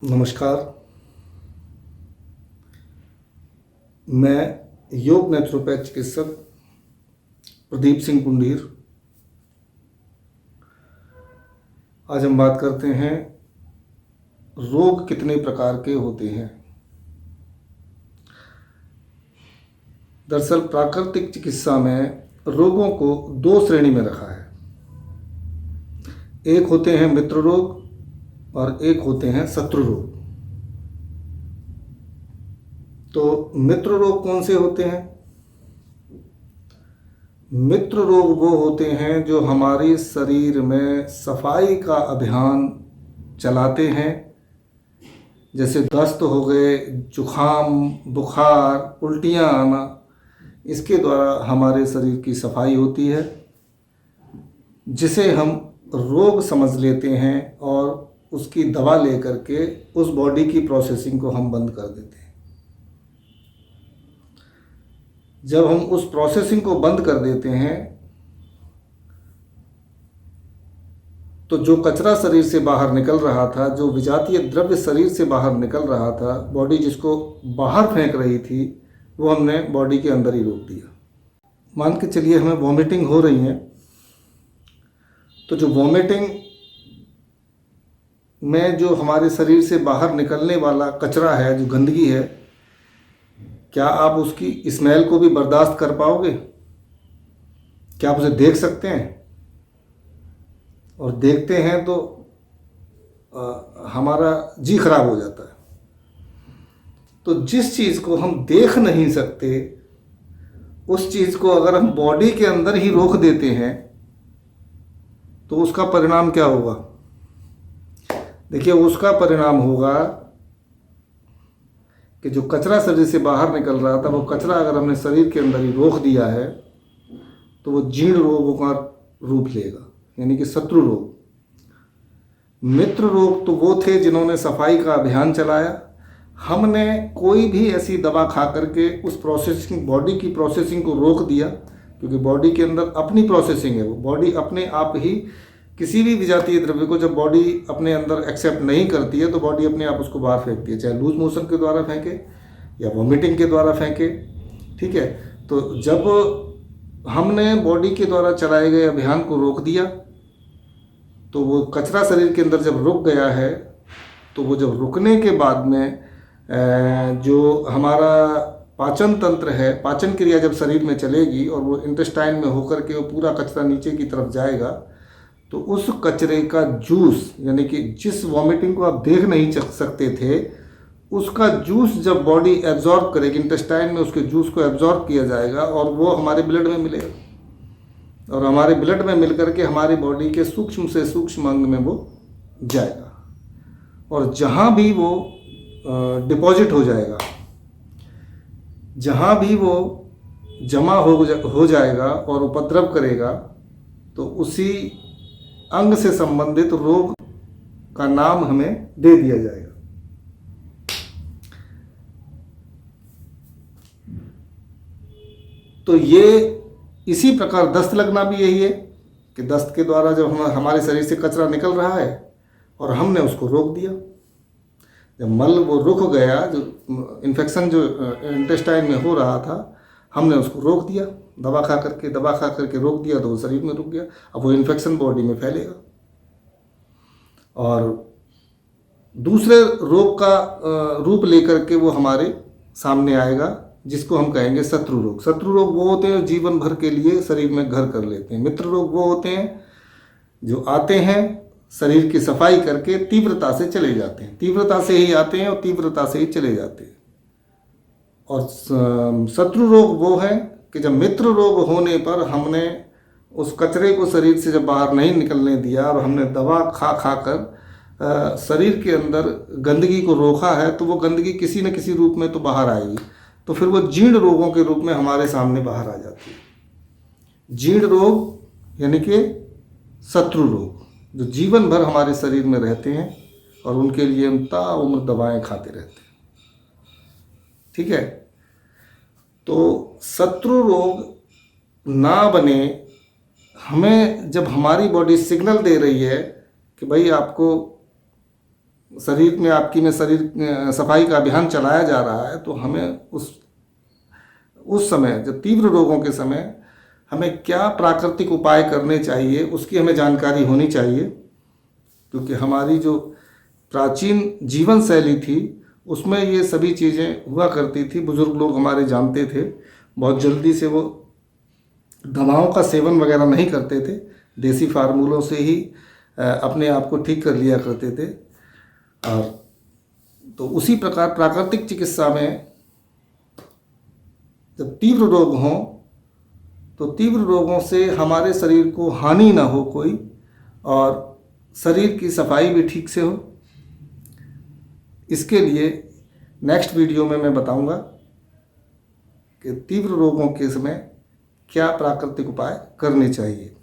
नमस्कार। मैं योग नेचुरोपैथ चिकित्सक प्रदीप सिंह पुंडीर। आज हम बात करते हैं रोग कितने प्रकार के होते हैं। दरअसल प्राकृतिक चिकित्सा में रोगों को दो श्रेणी में रखा है। एक होते हैं मित्र रोग और एक होते हैं शत्रु रोग। तो मित्र रोग कौन से होते हैं? मित्र रोग वो होते हैं जो हमारे शरीर में सफाई का अभियान चलाते हैं, जैसे दस्त हो गए, जुखाम, बुखार, उल्टियाँ आना। इसके द्वारा हमारे शरीर की सफाई होती है, जिसे हम रोग समझ लेते हैं और उसकी दवा लेकर के उस बॉडी की प्रोसेसिंग को हम बंद कर देते हैं। जब हम उस प्रोसेसिंग को बंद कर देते हैं तो जो कचरा शरीर से बाहर निकल रहा था, जो विजातीय द्रव्य शरीर से बाहर निकल रहा था, बॉडी जिसको बाहर फेंक रही थी, वो हमने बॉडी के अंदर ही रोक दिया। मान के चलिए हमें वॉमिटिंग हो रही है, तो जो वॉमिटिंग में जो हमारे शरीर से बाहर निकलने वाला कचरा है, जो गंदगी है, क्या आप उसकी स्मेल को भी बर्दाश्त कर पाओगे? क्या आप उसे देख सकते हैं? और देखते हैं तो हमारा जी खराब हो जाता है। तो जिस चीज़ को हम देख नहीं सकते, उस चीज़ को अगर हम बॉडी के अंदर ही रोक देते हैं तो उसका परिणाम क्या होगा? देखिए, उसका परिणाम होगा कि जो कचरा शरीर से बाहर निकल रहा था, वो कचरा अगर हमने शरीर के अंदर ही रोक दिया है तो वो जीर्ण रोगों का रूप लेगा, यानी कि शत्रु रोग। मित्र रोग तो वो थे जिन्होंने सफाई का अभियान चलाया। हमने कोई भी ऐसी दवा खा करके उस प्रोसेसिंग, बॉडी की प्रोसेसिंग को रोक दिया, क्योंकि बॉडी के अंदर अपनी प्रोसेसिंग है। वो बॉडी अपने आप ही किसी भी विजातीय द्रव्य को जब बॉडी अपने अंदर एक्सेप्ट नहीं करती है तो बॉडी अपने आप उसको बाहर फेंकती है, चाहे लूज मोशन के द्वारा फेंके या वॉमिटिंग के द्वारा फेंके। ठीक है, तो जब हमने बॉडी के द्वारा चलाए गए अभियान को रोक दिया तो वो कचरा शरीर के अंदर जब रुक गया है, तो वो जब रुकने के बाद में जो हमारा पाचन तंत्र है, पाचन क्रिया जब शरीर में चलेगी और वो इंटेस्टाइन में होकर के वो पूरा कचरा नीचे की तरफ जाएगा, तो उस कचरे का जूस, यानी कि जिस वॉमिटिंग को आप देख नहीं सकते थे, उसका जूस जब बॉडी एब्जॉर्ब करेगी, इंटेस्टाइन में उसके जूस को एब्जॉर्ब किया जाएगा और वो हमारे ब्लड में मिलेगा और हमारे ब्लड में मिल करके हमारी बॉडी के सूक्ष्म से सूक्ष्म अंग में वो जाएगा और जहाँ भी वो डिपॉजिट हो जाएगा, जहाँ भी वो जमा हो जाएगा और उपद्रव करेगा, तो उसी अंग से संबंधित रोग का नाम हमें दे दिया जाएगा। तो ये इसी प्रकार दस्त लगना भी यही है कि दस्त के द्वारा जब हमारे शरीर से कचरा निकल रहा है और हमने उसको रोक दिया, जब मल वो रुक गया, जो इन्फेक्शन जो इंटेस्टाइन में हो रहा था, हमने उसको रोक दिया, दवा खा करके रोक दिया, तो वो शरीर में रुक गया। अब वो इन्फेक्शन बॉडी में फैलेगा और दूसरे रोग का रूप लेकर के वो हमारे सामने आएगा, जिसको हम कहेंगे शत्रु रोग। शत्रु रोग वो होते हैं जीवन भर के लिए शरीर में घर कर लेते हैं। मित्र रोग वो होते हैं जो आते हैं, शरीर की सफाई करके तीव्रता से चले जाते हैं, तीव्रता से ही आते हैं और तीव्रता से ही चले जाते हैं। और शत्रु रोग वो है कि जब मित्र रोग होने पर हमने उस कचरे को शरीर से जब बाहर नहीं निकलने दिया और हमने दवा खा कर शरीर के अंदर गंदगी को रोका है, तो वो गंदगी किसी न किसी रूप में तो बाहर आएगी, तो फिर वो जीर्ण रोगों के रूप में हमारे सामने बाहर आ जाती है। जीर्ण रोग यानी कि शत्रु रोग, जो जीवन भर हमारे शरीर में रहते हैं और उनके लिए हम ताउम्र दवाएं खाते रहते हैं। ठीक है, तो शत्रु रोग ना बने, हमें जब हमारी बॉडी सिग्नल दे रही है कि भाई आपको शरीर में आपकी में शरीर सफाई का अभियान चलाया जा रहा है, तो हमें उस समय जब तीव्र रोगों के समय हमें क्या प्राकृतिक उपाय करने चाहिए उसकी हमें जानकारी होनी चाहिए। क्योंकि हमारी जो प्राचीन जीवन शैली थी उसमें ये सभी चीज़ें हुआ करती थी। बुजुर्ग लोग हमारे जानते थे, बहुत जल्दी से वो दवाओं का सेवन वगैरह नहीं करते थे, देसी फार्मूलों से ही अपने आप को ठीक कर लिया करते थे। और तो उसी प्रकार प्राकृतिक चिकित्सा में जब तीव्र रोग हों तो तीव्र रोगों से हमारे शरीर को हानि ना हो कोई, और शरीर की सफाई भी ठीक से हो, इसके लिए नेक्स्ट वीडियो में मैं बताऊंगा कि तीव्र रोगों के समय क्या प्राकृतिक उपाय करने चाहिए।